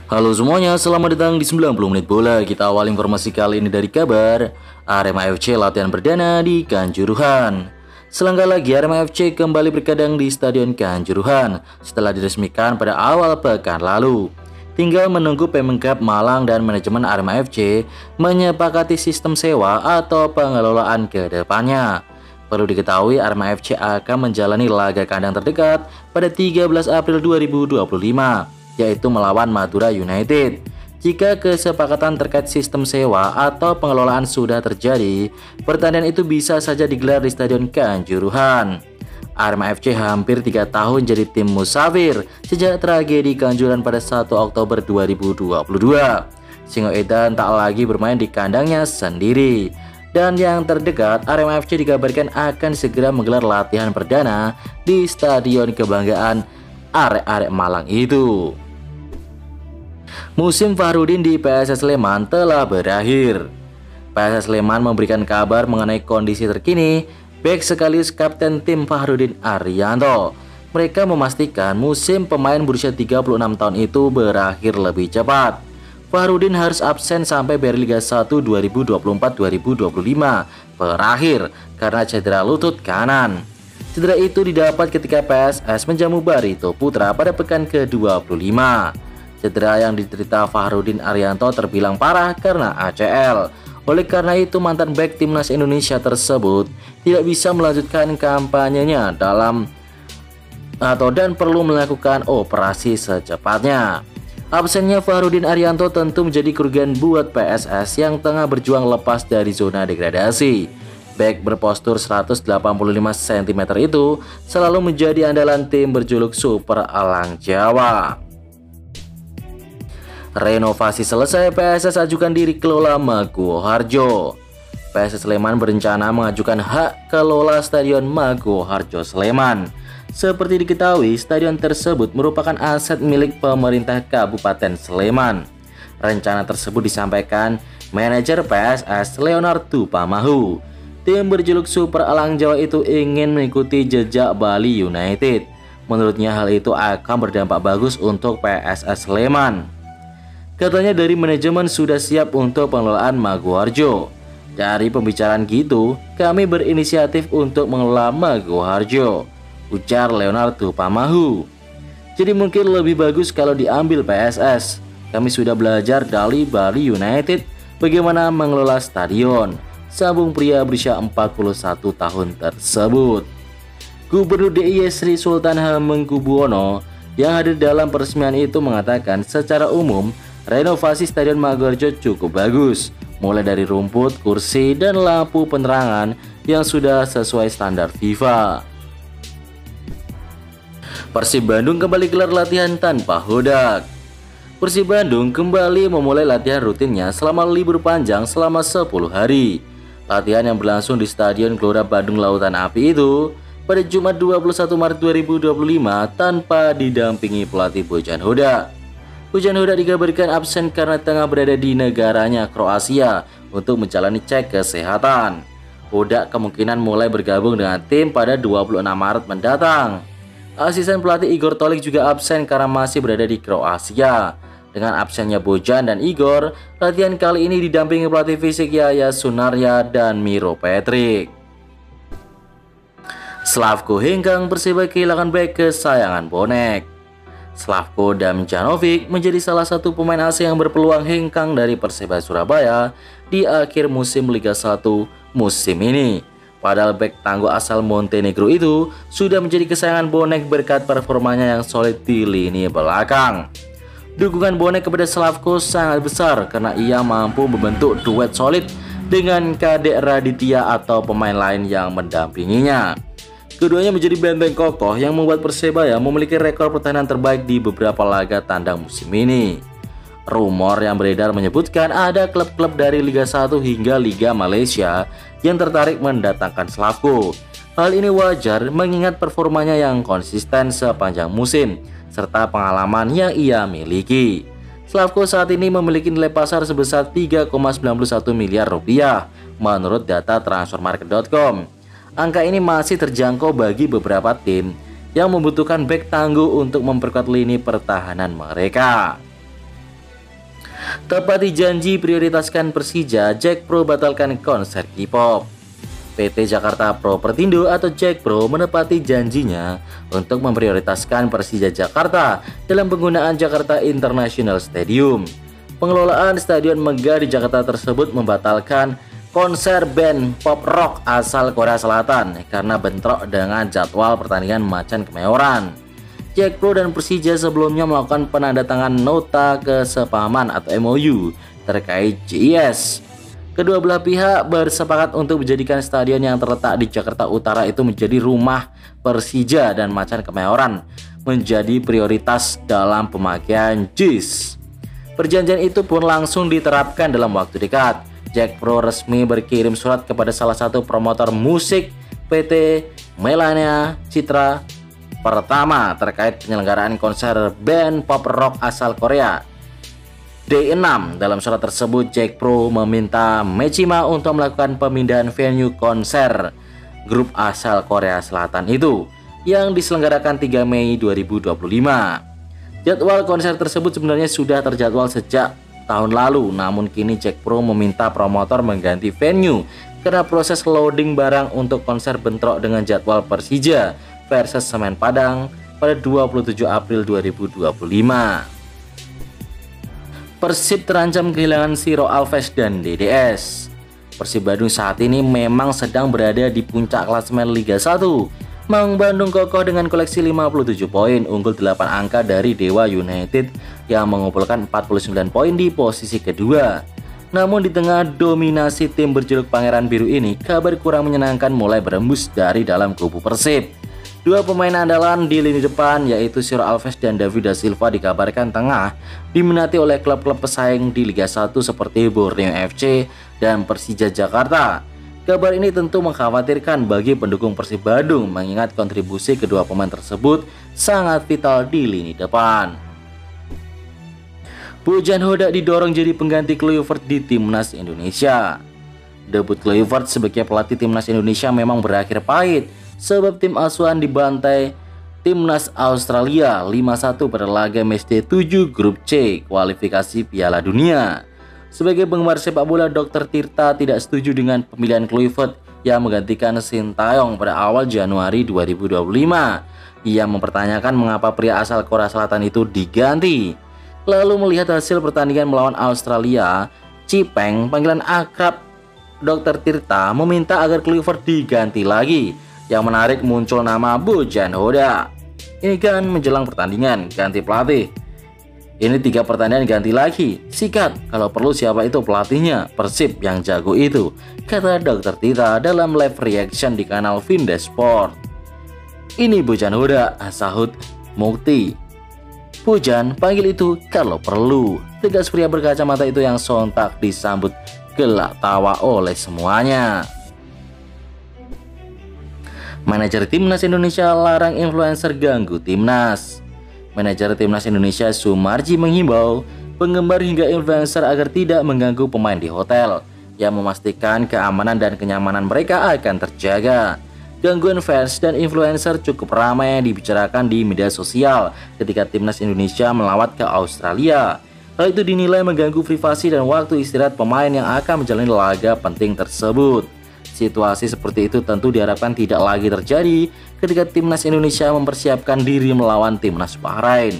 Halo semuanya, selamat datang di 90 menit bola. Kita awal informasi kali ini dari kabar Arema FC latihan perdana di Kanjuruhan. Selangkah lagi Arema FC kembali berkadang di Stadion Kanjuruhan setelah diresmikan pada awal pekan lalu. Tinggal menunggu Pemkab Malang dan manajemen Arema FC menyepakati sistem sewa atau pengelolaan ke depannya. Perlu diketahui Arema FC akan menjalani laga kandang terdekat pada 13 April 2025, yaitu melawan Madura United. Jika kesepakatan terkait sistem sewa atau pengelolaan sudah terjadi, pertandingan itu bisa saja digelar di Stadion Kanjuruhan. Arema FC hampir 3 tahun jadi tim musafir sejak tragedi Kanjuruhan pada 1 Oktober 2022. Singoedan tak lagi bermain di kandangnya sendiri. Dan yang terdekat, Arema FC dikabarkan akan segera menggelar latihan perdana di Stadion Kebanggaan arek-arek Malang itu. Musim Fahrudin di PSS Sleman telah berakhir. PSS Sleman memberikan kabar mengenai kondisi terkini bek sekaligus kapten tim Fahrudin Arianto. Mereka memastikan musim pemain berusia 36 tahun itu berakhir lebih cepat. Fahrudin harus absen sampai Beri Liga 1 2024-2025 berakhir karena cedera lutut kanan. Cedera itu didapat ketika PSS menjamu Barito Putra pada pekan ke-25. Cedera yang diderita Fahrudin Arianto terbilang parah karena ACL. Oleh karena itu mantan bek timnas Indonesia tersebut tidak bisa melanjutkan kampanyenya dan perlu melakukan operasi secepatnya. Absennya Fahrudin Arianto tentu menjadi kerugian buat PSS yang tengah berjuang lepas dari zona degradasi. Bek berpostur 185 cm itu selalu menjadi andalan tim berjuluk Super Elang Jawa. Renovasi selesai, PSS ajukan diri kelola Maguwo Harjo. PSS Sleman berencana mengajukan hak kelola Stadion Maguwo Harjo Sleman. Seperti diketahui, stadion tersebut merupakan aset milik pemerintah Kabupaten Sleman. Rencana tersebut disampaikan manajer PSS Leonardo Pamahu. Tim berjuluk Super Elang Jawa itu ingin mengikuti jejak Bali United. Menurutnya hal itu akan berdampak bagus untuk PSS Sleman. Katanya dari manajemen sudah siap untuk pengelolaan Maguwo Harjo. Dari pembicaraan gitu, kami berinisiatif untuk mengelola Maguwo Harjo, ujar Leonardo Pamahu. Jadi mungkin lebih bagus kalau diambil PSS. Kami sudah belajar dari Bali United bagaimana mengelola stadion, sambung pria berusia 41 tahun tersebut. Gubernur DIY Sri Sultan Hamengkubuwono yang hadir dalam peresmian itu mengatakan secara umum renovasi Stadion Maguwo Harjo cukup bagus, mulai dari rumput, kursi, dan lampu penerangan yang sudah sesuai standar FIFA. Persib Bandung kembali gelar latihan tanpa hodak. Persib Bandung kembali memulai latihan rutinnya selama libur panjang selama 10 hari. Latihan yang berlangsung di Stadion Gelora Bandung Lautan Api itu pada Jumat 21 Maret 2025 tanpa didampingi pelatih Bojan Hodak. Bojan Hodak dikabarkan absen karena tengah berada di negaranya Kroasia untuk menjalani cek kesehatan. Hodak kemungkinan mulai bergabung dengan tim pada 26 Maret mendatang. Asisten pelatih Igor Tolik juga absen karena masih berada di Kroasia. Dengan absennya Bojan dan Igor, latihan kali ini didampingi pelatih fisik Yaya Sunarya dan Miro Patrick. Slavko Hengkang Perseba kehilangan bek kesayangan bonek. Slavko Damjanovic menjadi salah satu pemain asing yang berpeluang hengkang dari Perseba Surabaya di akhir musim Liga 1 musim ini. Padahal bek tangguh asal Montenegro itu sudah menjadi kesayangan bonek berkat performanya yang solid di lini belakang. Dukungan bonek kepada Slavko sangat besar karena ia mampu membentuk duet solid dengan Kadek Raditya atau pemain lain yang mendampinginya. Keduanya menjadi benteng kokoh yang membuat Persebaya memiliki rekor pertahanan terbaik di beberapa laga tandang musim ini. Rumor yang beredar menyebutkan ada klub-klub dari Liga 1 hingga Liga Malaysia yang tertarik mendatangkan Slavko. Hal ini wajar mengingat performanya yang konsisten sepanjang musim serta pengalaman yang ia miliki. Slavko saat ini memiliki nilai pasar sebesar 3,91 miliar rupiah menurut data transfermarket.com. Angka ini masih terjangkau bagi beberapa tim yang membutuhkan bek tangguh untuk memperkuat lini pertahanan mereka. Tepati janji prioritaskan Persija, Jack Pro batalkan konser K-pop. PT Jakarta Propertindo atau Jack Pro menepati janjinya untuk memprioritaskan Persija Jakarta dalam penggunaan Jakarta International Stadium. Pengelolaan Stadion Megah di Jakarta tersebut membatalkan konser band pop rock asal Korea Selatan karena bentrok dengan jadwal pertandingan Macan Kemayoran. Jack Pro dan Persija sebelumnya melakukan penandatangan nota kesepahaman atau MOU terkait JIS. Kedua belah pihak bersepakat untuk menjadikan stadion yang terletak di Jakarta Utara itu menjadi rumah Persija dan Macan Kemayoran menjadi prioritas dalam pemakaian JIS. Perjanjian itu pun langsung diterapkan dalam waktu dekat. Jack Pro resmi berkirim surat kepada salah satu promotor musik PT Melania Citra pertama terkait penyelenggaraan konser band pop rock asal Korea. D6 dalam surat tersebut, Jack Pro meminta Mechima untuk melakukan pemindahan venue konser grup asal Korea Selatan itu yang diselenggarakan 3 Mei 2025. Jadwal konser tersebut sebenarnya sudah terjadwal sejak tahun lalu, namun kini Jack Pro meminta promotor mengganti venue karena proses loading barang untuk konser bentrok dengan jadwal Persija versus Semen Padang pada 27 April 2025. Persib terancam kehilangan Siro Alves dan DDS. Persib Bandung saat ini memang sedang berada di puncak klasemen Liga 1. Maung Bandung kokoh dengan koleksi 57 poin, unggul 8 angka dari Dewa United yang mengumpulkan 49 poin di posisi kedua. Namun di tengah dominasi tim berjuluk Pangeran Biru ini, kabar kurang menyenangkan mulai berembus dari dalam kubu Persib. Dua pemain andalan di lini depan yaitu Siro Alves dan David da Silva dikabarkan tengah diminati oleh klub-klub pesaing di Liga 1 seperti Borneo FC dan Persija Jakarta. Kabar ini tentu mengkhawatirkan bagi pendukung Persib Bandung mengingat kontribusi kedua pemain tersebut sangat vital di lini depan. Bojan Hodak didorong jadi pengganti Kluivert di Timnas Indonesia. Debut Kluivert sebagai pelatih Timnas Indonesia memang berakhir pahit, sebab tim asuhan dibantai Timnas Australia 5-1 pada laga matchday 7 grup C kualifikasi Piala Dunia. Sebagai penggemar sepak bola, Dr. Tirta tidak setuju dengan pemilihan Kluivert yang menggantikan Sintayong pada awal Januari 2025. Ia mempertanyakan mengapa pria asal Korea Selatan itu diganti. Lalu melihat hasil pertandingan melawan Australia, Cipeng, panggilan akrab Dr. Tirta, meminta agar Kluivert diganti lagi. Yang menarik muncul nama Bojan Hodak. Ini kan menjelang pertandingan ganti pelatih. Ini 3 pertandingan ganti lagi. Sikat, kalau perlu siapa itu pelatihnya? Persib yang jago itu, kata Dr. Tirta dalam live reaction di kanal Vinda Sport. Ini Bojan Hodak, sahut Mukti. Bojan panggil itu kalau perlu, tegas pria berkacamata itu yang sontak disambut gelak tawa oleh semuanya. Manajer Timnas Indonesia larang influencer ganggu Timnas. Manajer Timnas Indonesia Sumarji menghimbau penggemar hingga influencer agar tidak mengganggu pemain di hotel, yang memastikan keamanan dan kenyamanan mereka akan terjaga. Gangguan fans dan influencer cukup ramai dibicarakan di media sosial ketika Timnas Indonesia melawat ke Australia. Hal itu dinilai mengganggu privasi dan waktu istirahat pemain yang akan menjalani laga penting tersebut. Situasi seperti itu tentu diharapkan tidak lagi terjadi ketika Timnas Indonesia mempersiapkan diri melawan Timnas Bahrain.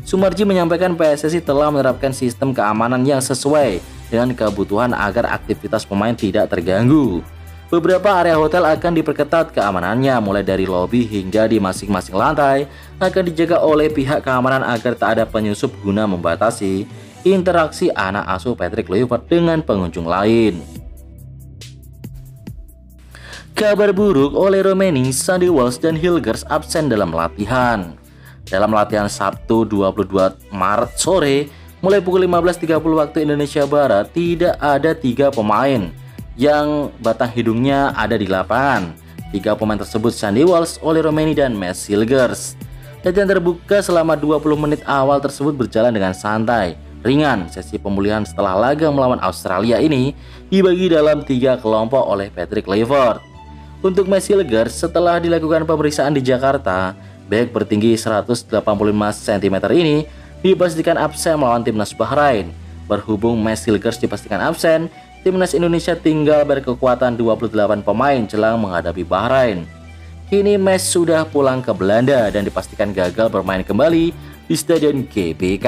Sumarji menyampaikan PSSI telah menerapkan sistem keamanan yang sesuai dengan kebutuhan agar aktivitas pemain tidak terganggu. Beberapa area hotel akan diperketat keamanannya, mulai dari lobi hingga di masing-masing lantai akan dijaga oleh pihak keamanan agar tak ada penyusup guna membatasi interaksi anak asuh Patrick Kluivert dengan pengunjung lain. Kabar buruk, oleh Romeni, Sandy Walsh dan Hilgers absen dalam latihan. Dalam latihan Sabtu 22 Maret sore, mulai pukul 15.30 waktu Indonesia Barat, tidak ada 3 pemain yang batang hidungnya ada di lapangan. 3 pemain tersebut Sandy Walsh, Ole Romeni, dan Mads Hilgers. Latihan terbuka selama 20 menit awal tersebut berjalan dengan santai, ringan. Sesi pemulihan setelah laga melawan Australia ini dibagi dalam 3 kelompok oleh Patrick Kluivert. Untuk Mads Hilgers, setelah dilakukan pemeriksaan di Jakarta, bek bertinggi 185 cm ini dipastikan absen melawan Timnas Bahrain. Berhubung Matt Silgers dipastikan absen, timnas Indonesia tinggal berkekuatan 28 pemain jelang menghadapi Bahrain. Kini Matt sudah pulang ke Belanda dan dipastikan gagal bermain kembali di Stadion GBK.